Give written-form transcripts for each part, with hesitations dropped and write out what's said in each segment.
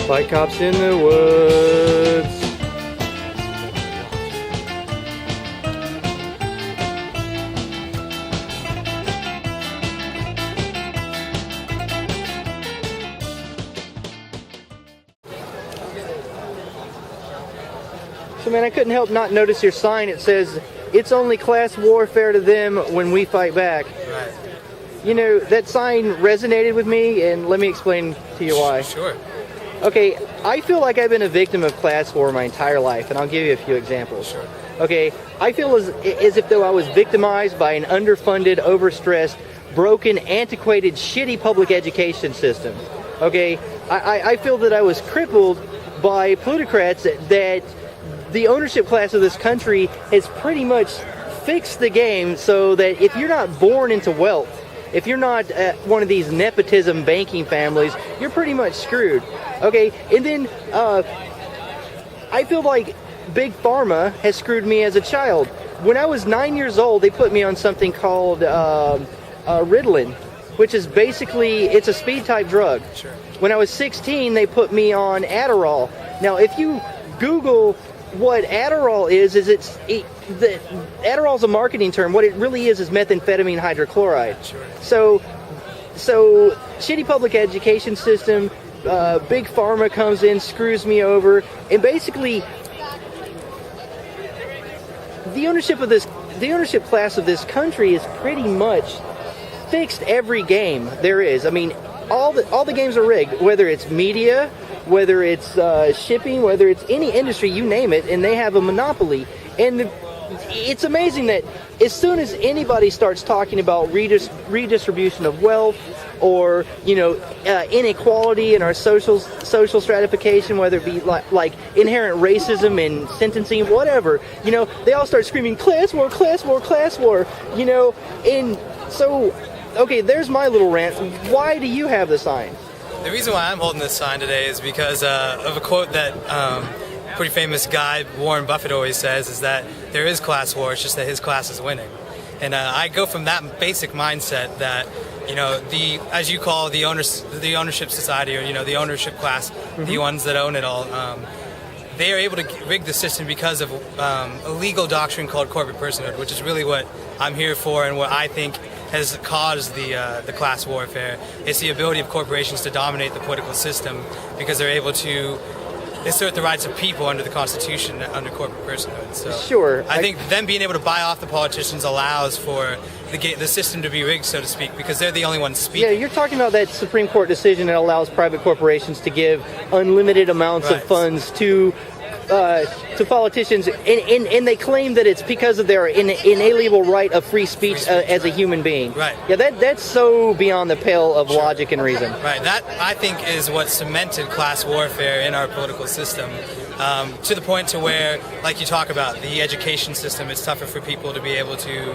Like cops in the woods. So man, I couldn't help not notice your sign. It says, "It's only class warfare to them when we fight back." Right. You know, that sign resonated with me, and let me explain to you why. Sure. Okay, I feel like I've been a victim of class war my entire life, and I'll give you a few examples. Sure. Okay, I feel as if though I was victimized by an underfunded, overstressed, broken, antiquated, shitty public education system. Okay, I feel that I was crippled by plutocrats that the ownership class of this country has pretty much fixed the game so that if you're not born into wealth, if you're not one of these nepotism banking families, you're pretty much screwed. Okay, and then I feel like Big Pharma has screwed me as a child. When I was 9 years old, they put me on something called Ritalin, which is basically, it's a speed type drug. Sure. When I was 16, they put me on Adderall. Now, if you Google what Adderall is Adderall's a marketing term. What it really is methamphetamine hydrochloride. Sure. So shitty public education system, Big Pharma comes in, screws me over, and basically the ownership class of this country is pretty much fixed every game there is. I mean, all the games are rigged, whether it's media, whether it's shipping, whether it's any industry, you name it, and they have a monopoly. And it's amazing that as soon as anybody starts talking about redistribution of wealth or, you know, inequality in our social stratification, whether it be like inherent racism and sentencing, whatever, you know, they all start screaming class war, class war, class war, you know. And so, okay, there's my little rant. Why do you have the sign? The reason why I'm holding this sign today is because of a quote that pretty famous guy, Warren Buffett, always says, is that there is class war, it's just that his class is winning. And I go from that basic mindset that, you know, as you call the ownership society, or, you know, the ownership class, the ones that own it all, they are able to rig the system because of a legal doctrine called corporate personhood, which is really what I'm here for and what I think has caused the class warfare. It's the ability of corporations to dominate the political system because they're able to assert the rights of people under the Constitution, under corporate personhood. So sure. I think them being able to buy off the politicians allows for the system to be rigged, so to speak, because they're the only ones speaking. Yeah, you're talking about that Supreme Court decision that allows private corporations to give unlimited amounts of funds to politicians, and they claim that it's because of their inalienable right of free speech as a human being. Right. Yeah, that's so beyond the pale of logic and reason. Right. That, I think, is what cemented class warfare in our political system, to the point to where, like you talk about, the education system, it's tougher for people to be able to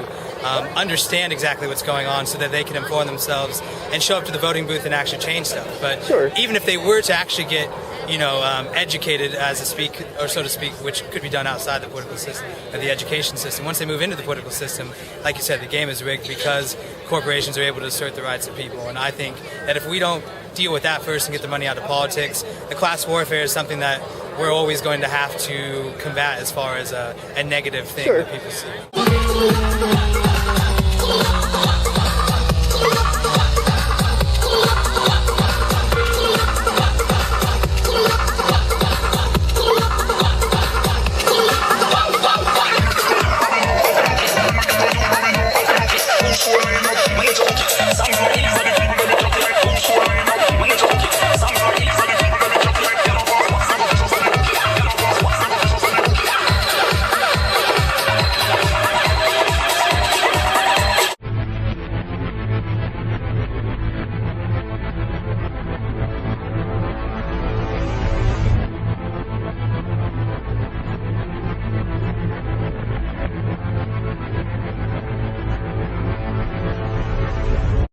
understand exactly what's going on so that they can inform themselves and show up to the voting booth and actually change stuff. But sure. Even if they were to actually get, you know, educated, so to speak, which could be done outside the political system, or the education system. Once they move into the political system, like you said, the game is rigged because corporations are able to assert the rights of people. And I think that if we don't deal with that first and get the money out of politics, the class warfare is something that we're always going to have to combat as far as a negative thing that people see.